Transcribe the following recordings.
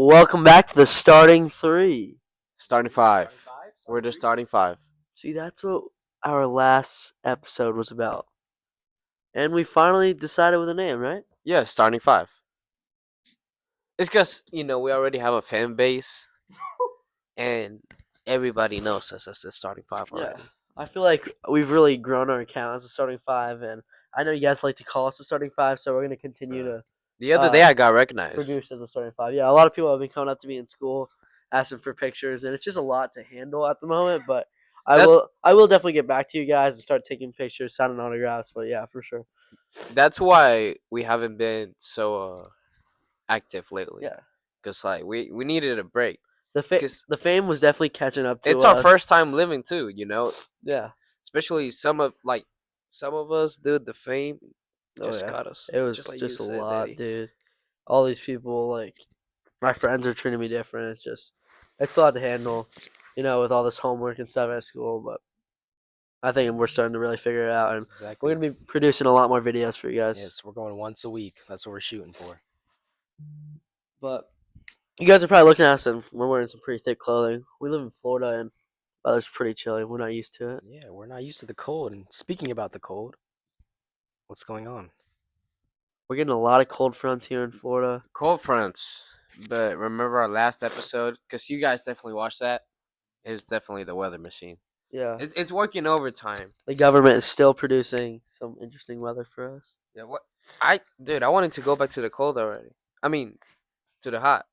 Welcome back to the starting three. Starting five. We're just starting five. See, that's what our last episode was about. And we finally decided with a name, right? Yeah, starting five. It's because, we already have a fan base and everybody knows us as the starting five Yeah. already. I feel like we've really grown our account as a starting five, and I know you guys like to call us a starting five, so we're going to continue to The other day I got recognized. produce as a starting five. Yeah, a lot of people have been coming up to me in school asking for pictures, and it's just a lot to handle at the moment, but I will definitely get back to you guys and start taking pictures, signing autographs, but yeah, for sure. That's why we haven't been so active lately. Yeah. Because, we needed a break. The fame was definitely catching up to It's our us. first time living, too, Yeah. Especially some of us, dude, the fame just got us. It was Just like just you a said, lot, Daddy. dude. All these people, like my friends, are treating me different. It's a lot to handle, with all this homework and stuff at school. But I think we're starting to really figure it out, and Exactly. we're gonna be producing a lot more videos for you guys. Yes, we're going once a week. That's what we're shooting for. But you guys are probably looking at us, and we're wearing some pretty thick clothing. We live in Florida, and weather's pretty chilly. We're not used to it. Yeah, we're not used to the cold. And speaking about the cold, what's going on? We're getting a lot of cold fronts here in Florida. Cold fronts. But remember our last episode? Because you guys definitely watched that. It was definitely the weather machine. Yeah. It's working overtime. The government is still producing some interesting weather for us. Yeah, what? I wanted to go back to the cold already. I mean, to the hot.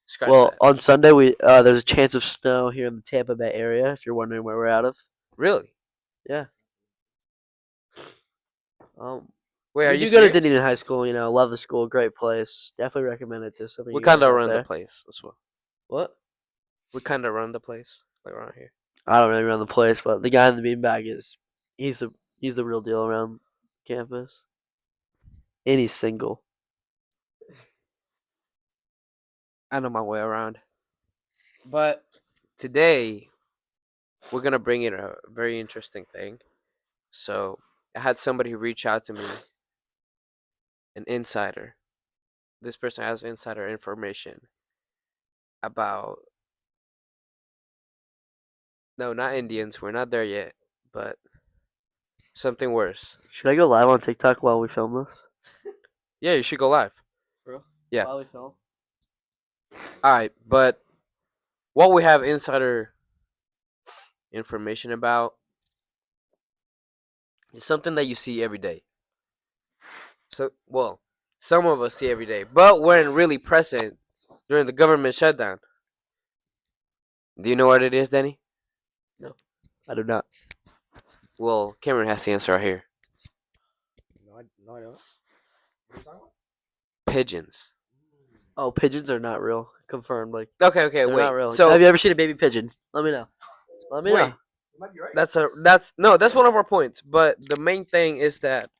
Scratch Well, that. on Sunday there's a chance of snow here in the Tampa Bay area. If you're wondering where we're out of, Really? yeah. Um, Wait, are we you do go to serious? Dunedin High School. Love the school, great place. Definitely recommend it to some of We you guys kind of out run the there. place as well. What? We kind of run the place like around here. I don't really run the place, but the guy in the beanbag he's the real deal around campus, and he's single. I know my way around. But today we're gonna bring in a very interesting thing. So I had somebody reach out to me, an insider. This person has insider information about no, not Indians. We're not there yet, but something worse. Should I go live on TikTok while we film this? Yeah, you should go live. Bro? Yeah. While we film. All right, but what we have insider information about is something that you see every day. So, well, some of us see every day, but weren't really present during the government shutdown. Do you know what it is, Danny? No, I do not. Well, Cameron has the answer right here. No, I don't. Pigeons. Oh, pigeons are not real. Confirmed. Like Okay, they're wait. not real. So have you ever seen a baby pigeon? Let me know. Let me wait, know. You might be right. that's one of our points. But the main thing is that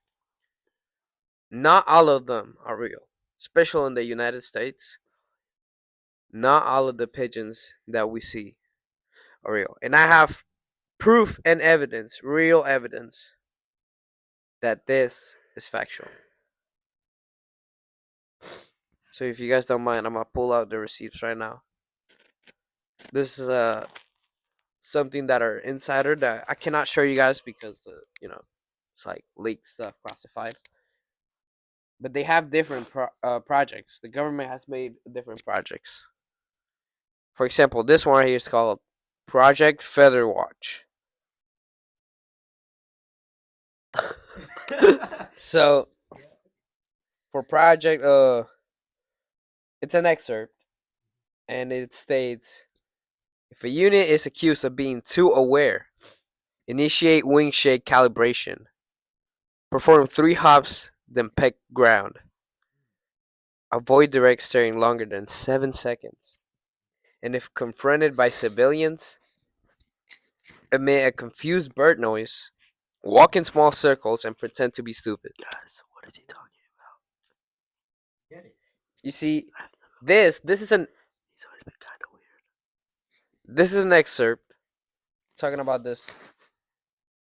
not all of them are real, especially in the United States. Not all of the pigeons that we see are real, and I have proof and evidence, real evidence, that this is factual. So if you guys don't mind, I'm gonna pull out the receipts right now. This is something that are insider that I cannot show you guys because it's like leaked stuff, classified. But they have different projects. The government has made different projects. For example, this one right here is called Project Feather Watch. So for project, it's an excerpt, and it states, if a unit is accused of being too aware, initiate wing shake calibration. Perform 3 hops, then peck ground. Avoid direct staring longer than 7 seconds. And if confronted by civilians, emit a confused bird noise, walk in small circles, and pretend to be stupid. Guys, what is he talking You see, this is an He's always been kind of weird. this is an excerpt talking about this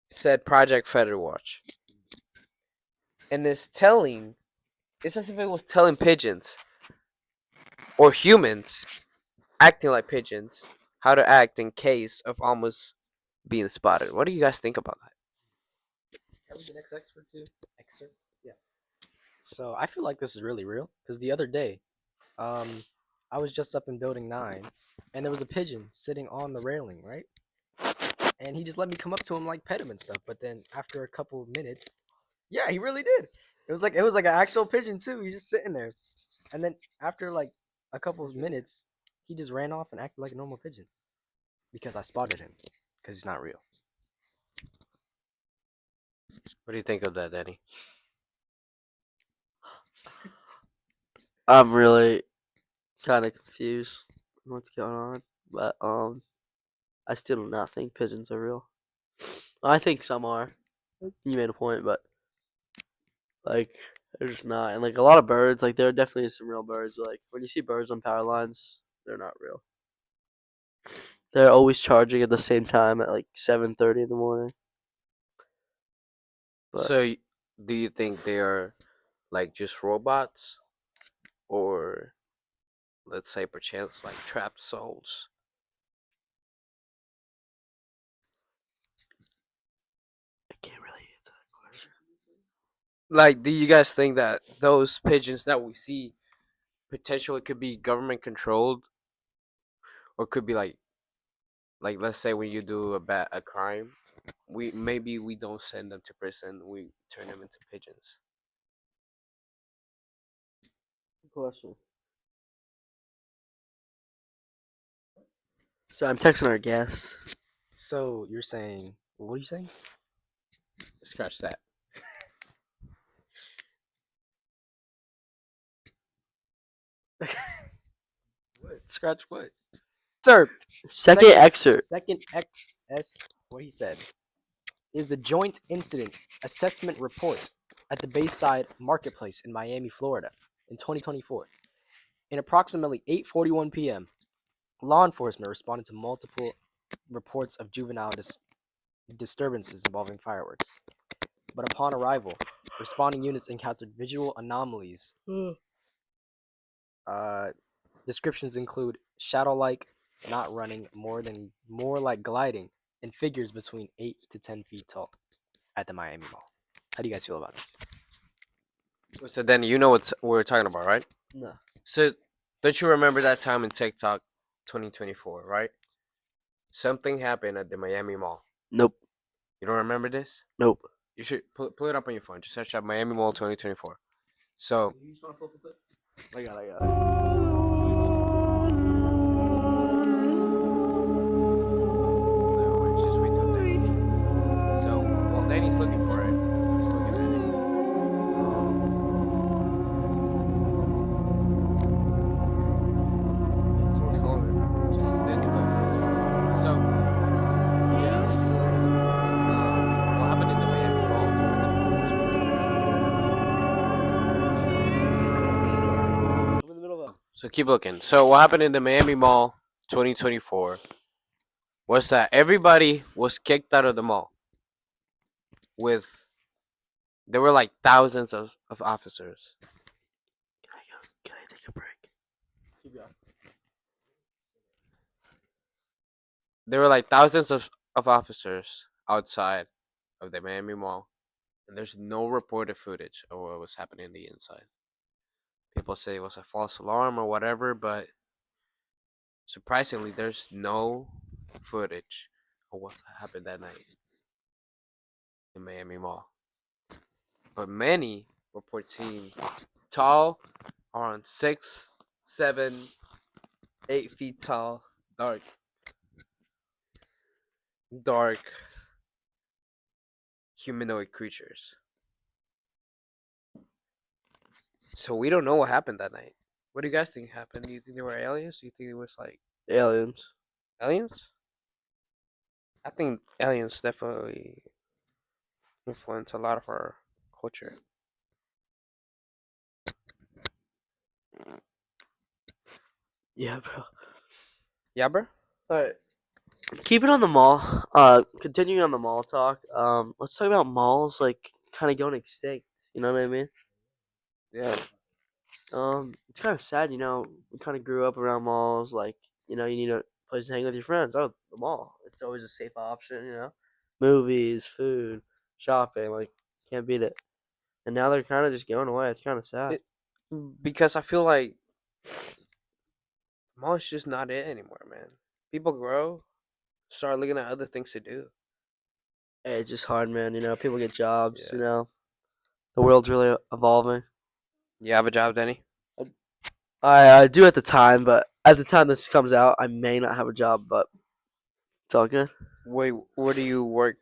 said Project Feather Watch. And it's as if it was telling pigeons or humans acting like pigeons, how to act in case of almost being spotted. What do you guys think about that? Can we the next expert too? Excerpt? Yeah. So I feel like this is really real because the other day, um, I was just up in building 9 and there was a pigeon sitting on the railing, right? And he just let me come up to him, like pet him and stuff. But then after a couple of minutes, yeah, he really did. It was like an actual pigeon too. He's just sitting there. And then after like a couple of minutes, he just ran off and acted like a normal pigeon because I spotted him because he's not real. What do you think of that, Danny? I'm really kind of confused on what's going on, but I still do not think pigeons are real. I think some are. You made a point, but like they're just not. And like a lot of birds, like there definitely is some real birds. But, like when you see birds on power lines, they're not real. They're always charging at the same time at like 7:30 in the morning. But So, do you think they are like just robots, or let's say perchance like trapped souls? I can't really answer that question. Like, do you guys think that those pigeons that we see potentially could be government controlled, or could be like let's say when you do a crime, we don't send them to prison, we turn them into pigeons. Good question. So I'm texting our guests. So you're saying, what are you saying? Scratch that. What? Scratch what? Excerpt. Second excerpt. Second XS. What he said is the Joint Incident Assessment Report at the Bayside Marketplace in Miami, Florida, in 2024. In approximately 8:41 p.m., law enforcement responded to multiple reports of juvenile disturbances involving fireworks. But upon arrival, responding units encountered visual anomalies. Uh, Descriptions include shadow-like, not running, more like gliding, and figures between 8 to 10 feet tall at the Miami Mall. How do you guys feel about this? So then you know what we're talking about, right? No. So don't you remember that time in TikTok 2024, right? Something happened at the Miami Mall. Nope. You don't remember this? Nope. You should pull it up on your phone. Just search up Miami Mall 2024. So I got it. just wait till Danny. So while Danny's looking for it, just look at it. Someone's calling me. There's the clip. So yeah, what happened in the Miami Mall 2024? I'm in the middle of So keep looking. So what happened in the Miami Mall 2024 was that everybody was kicked out of the mall with there were like thousands of officers. Can I take a break? Keep going. There were like thousands of officers outside of the Miami Mall, and there's no reported footage of what was happening on the inside. People say it was a false alarm or whatever, but surprisingly, there's no footage of what happened that night in Miami Mall. But many report seeing tall, around 6, 7, 8 feet tall, dark humanoid creatures. So we don't know what happened that night. What do you guys think happened? Do you think they were aliens? Do you think it was like Aliens. aliens? I think aliens definitely influence a lot of our culture. Yeah, bro. Yeah, bro. Alright. Keep it on the mall. Continuing on the mall talk. Let's talk about malls like kind of going extinct. You know what I mean? Yeah. It's kind of sad. You know, we kind of grew up around malls. Like you know, you need a place to hang with your friends. Oh, the mall. It's always a safe option, you know. Movies, food, shopping, like can't beat it. And now they're kind of just going away. It's kind of sad. Because I feel like mall is just not it anymore, man. People grow, start looking at other things to do. Hey, it's just hard, man. You know, people get jobs. Yeah. You know, the world's really evolving. You have a job, Denny? I do at the time, but at the time this comes out, I may not have a job, but it's all good. Wait, where do you work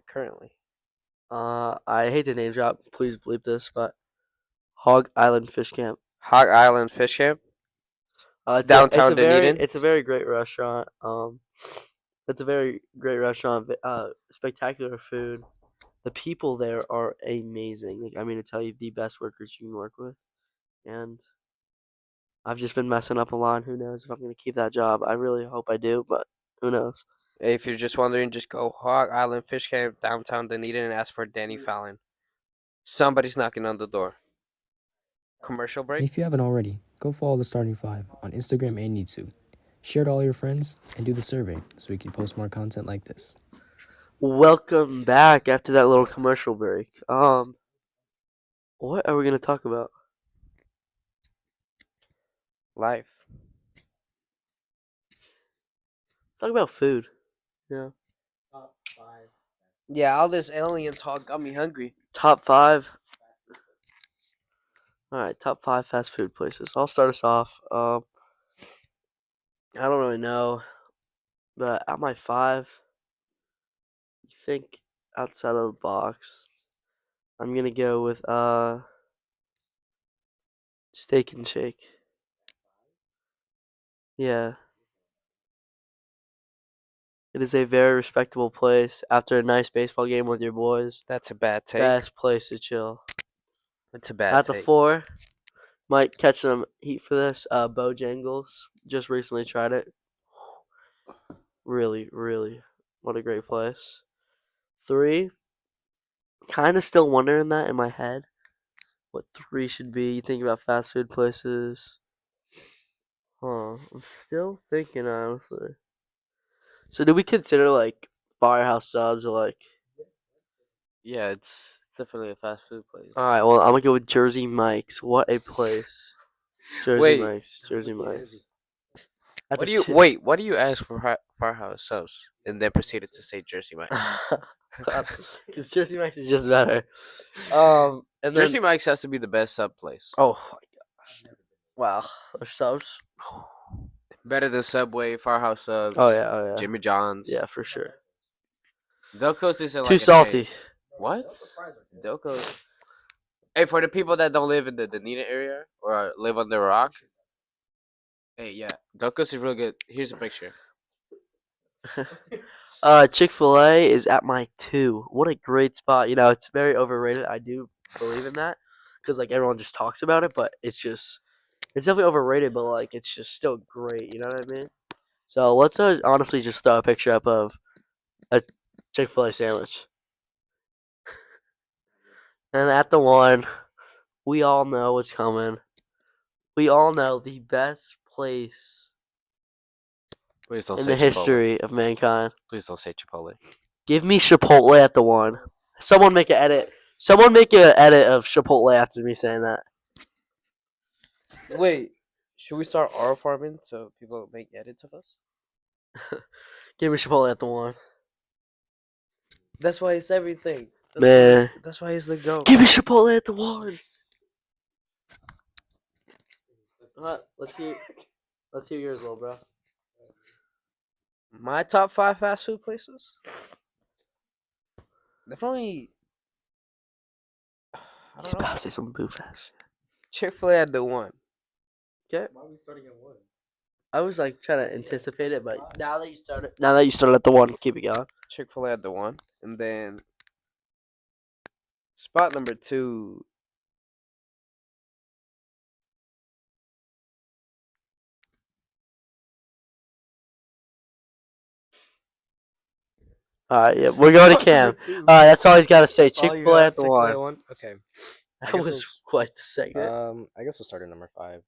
currently? I hate to name drop. Please bleep this, but Hog Island Fish Camp. Hog Island Fish Camp, It's downtown a very Dunedin. great restaurant. It's a very great restaurant. Spectacular food. The people there are amazing. Like I mean to tell you, the best workers you can work with, and I've just been messing up a lot. Who knows if I'm gonna keep that job? I really hope I do, but who knows? If you're just wondering, just go Hog Island Fish Camp, downtown Dunedin, and ask for Danny Fallon. Somebody's knocking on the door. Commercial And break? if you haven't already, go follow the Starting Five on Instagram and YouTube. Share to all your friends and do the survey so we can post more content like this. Welcome back after that little commercial break. What are we gonna talk about? Life. Let's talk about food. Yeah. Yeah, all this alien talk got me hungry. Top five. All right, top five fast food places. I'll start us off. I don't really know, but at my five, you think outside of the box. I'm gonna go with Steak and Shake. Yeah, it is a very respectable place. After a nice baseball game with your boys, That's a bad take. best place to chill. That's a bad At the take. four, might catch some heat for this. Bojangles. Just recently tried it. Really, really, what a great place. Three, kind of still wondering that in my head. What three should be? You think about fast food places. Huh. I'm still thinking, honestly. So, do we consider, like, Firehouse Subs or, like. Yeah, it's definitely a fast food place. Alright, well, I'm gonna go with Jersey Mike's. What a place. Jersey Wait. Mike's. Jersey Mike's. At What the do you two- wait? What do you ask for Firehouse subs, and then proceeded to say Jersey Mike's? Because Jersey Mike's is just better. And then. Jersey Mike's has to be the best sub place. Oh, my gosh. Wow. Their subs. Better than Subway, Firehouse subs. Oh, yeah, oh, yeah. Jimmy John's. Yeah, for sure. Delco's isn't Too like salty. What? Delco's. Hey, for the people that don't live in the Dunedin area or live on the rock. Hey, yeah, Delco's is real good. Here's a picture. Chick-fil-A is at my two. What a great spot. You know, it's very overrated. I do believe in that. Because, like, everyone just talks about it, but it's definitely overrated, but, like, it's just still great. You know what I mean? So, let's honestly just throw a picture up of a Chick-fil-A sandwich. And at the one, we all know what's coming. We all know the best place Please don't in say the history of mankind. Please don't say Chipotle. Give me Chipotle at the one. Someone make an edit. Someone make an edit of Chipotle after me saying that. Wait, should we start our farming so people make edits of us? Give me Chipotle at the one. That's why it's everything. Man. That's why it's the GOAT. Give me Chipotle at the one. Let's hear yours, little bro. My top 5 fast food places? Definitely. I He's don't know. about to say some boo fast. Chick-fil-A at the one. Okay. Why are we starting at one? I was like trying to anticipate it, but now that you started at the one, keep it going. Chick-fil-A at the one. And then spot number 2. All right, yeah, we're going to Cam. All right, that's all he's got to say. Chick-fil-A at the one. Okay. That was quite the segment. I guess we'll start at number 5.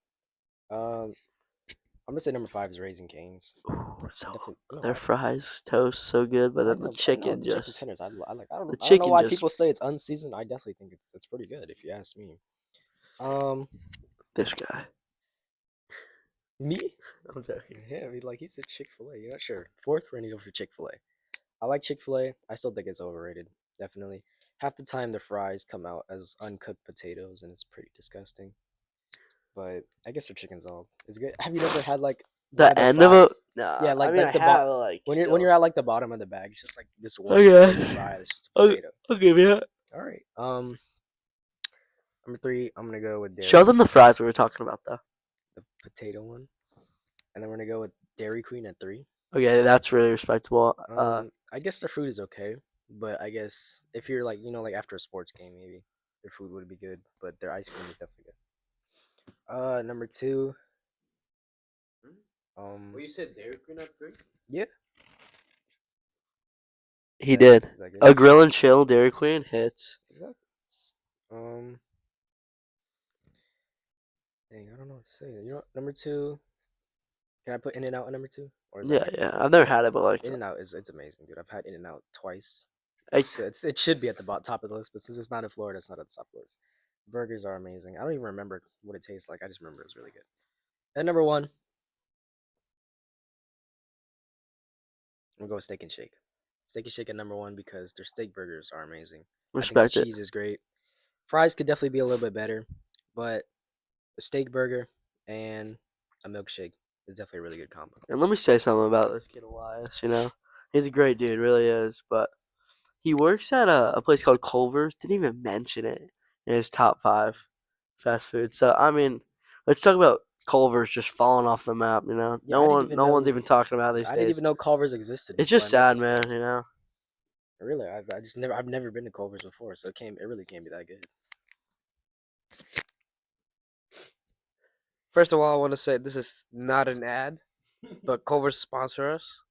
I'm I'm gonna say number 5 is Raising Cane's. Ooh, so Definitely. No, their fries, toast, so good, but I then know, the I know chicken the chicken just tenders. I like. the I don't know chicken why just people say it's unseasoned. I definitely think it's pretty good if you ask me. Um, this guy. me? I'm joking. Yeah, I mean, like he said Chick-fil-A. You're not sure. 4th, we're gonna go for Chick-fil-A. I like Chick-fil-A. I still think it's overrated. Definitely. Half the time the fries come out as uncooked potatoes, and it's pretty disgusting. But I guess their chicken's all is good. Have you never had like one The of their end of fries? it? Nah, Yeah, I like mean I the bot have like when still. you're at like the bottom of the bag, it's just like this one Okay, big fry that's just a I'll, potato. I'll give you it. All right. Number 3, I'm gonna go with Show Dairy them the fries we were talking about though. the potato one, and then we're gonna go with Dairy Queen at 3. Okay, that's really respectable. I guess their food is okay, but I guess if you're like like after a sports game, maybe their food would be good, but their ice cream is definitely good. Number 2, Well, you said Dairy Queen at 3. yeah, He did. is that good? A grill and chill Dairy Queen hits. Exactly. Um, dang, I don't know what to say. You know, what? Number 2. Can I put In and Out at number 2, or is that Yeah, yeah. I've never had it, but like, In and Out is it's amazing, dude. I've had In and Out twice. I, It should be at the top of the list, but since it's not in Florida, it's not at the top of the list. Burgers are amazing. I don't even remember what it tastes like. I just remember it was really good. And number 1, I'm gonna go with Steak and Shake. Steak and Shake at number 1 because their steak burgers are amazing. I think the respect it. cheese is great. Fries could definitely be a little bit better, but a steak burger and a milkshake is definitely a really good combo. And let me say something about this kid Elias. He's a great dude, really is. But he works at a place called Culver's. Didn't even mention it in his top 5 fast food. So I mean, let's talk about Culver's just falling off the map. Yeah, I didn't even No one's know. even talking about it these I didn't days. even know Culver's existed It's before I just met sad, these man. guys. You know. Really, I just never I've never been to Culver's before, so it really can't be that good. First of all, I want to say this is not an ad, but Culver's sponsor us.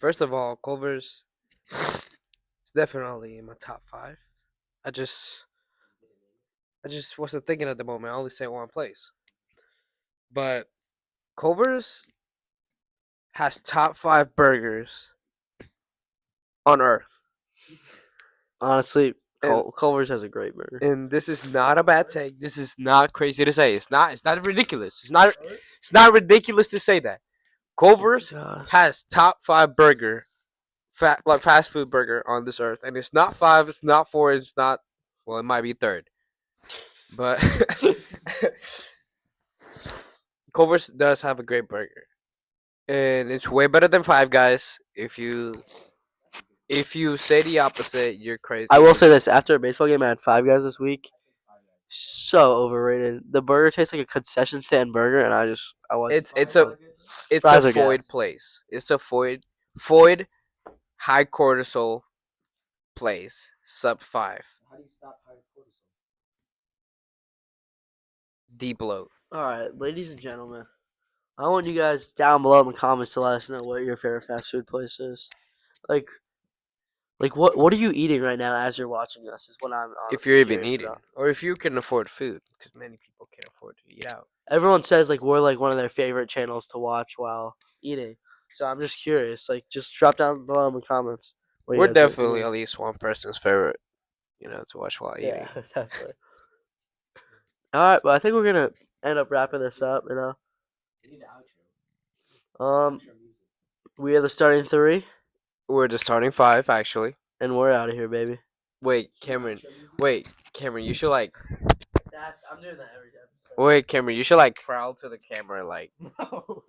First of all, Culver's is definitely in my top 5. I just wasn't thinking at the moment. I only say one place, but Culver's has top 5 burgers on Earth, Honestly, and Culver's has a great burger. this is not a bad take. This is not crazy to say. It's not. It's not ridiculous. It's not. It's not ridiculous to say that. Culver's God. has top 5 burger, like fast food burger on this earth, and it's not 5. It's not 4. It's not. Well, it might be third, but Culver's does have a great burger, and it's way better than Five Guys. If you say the opposite, you're crazy. I will say this: after a baseball game, I had Five Guys this week. So overrated. The burger tastes like a concession stand burger, and I was. It's a Fries are Foyd gas. place. It's a Foyd high cortisol place. Sub 5. How do you stop high cortisol? Deep bloat. All right, ladies and gentlemen, I want you guys down below in the comments to let us know what your favorite fast food place is. Like, what are you eating right now as you're watching us? Is what I'm If honestly you're even curious eating, about. or if you can afford food, because many people can't afford to eat out. Everyone says like we're like one of their favorite channels to watch while eating. So I'm just curious. Like, just drop down below in the comments. What you We're guys are definitely eating. at least one person's favorite, to watch while Yeah, eating. definitely. All right, but I think we're gonna end up wrapping this up. We need the outro. Um, we are the starting 3, We're the starting 5, actually. and we're out of here, baby. Wait, Cameron. Wait, Cameron. You should like. I'm doing that every time. Wait, Cameron. You should like prowl to the camera, like. No.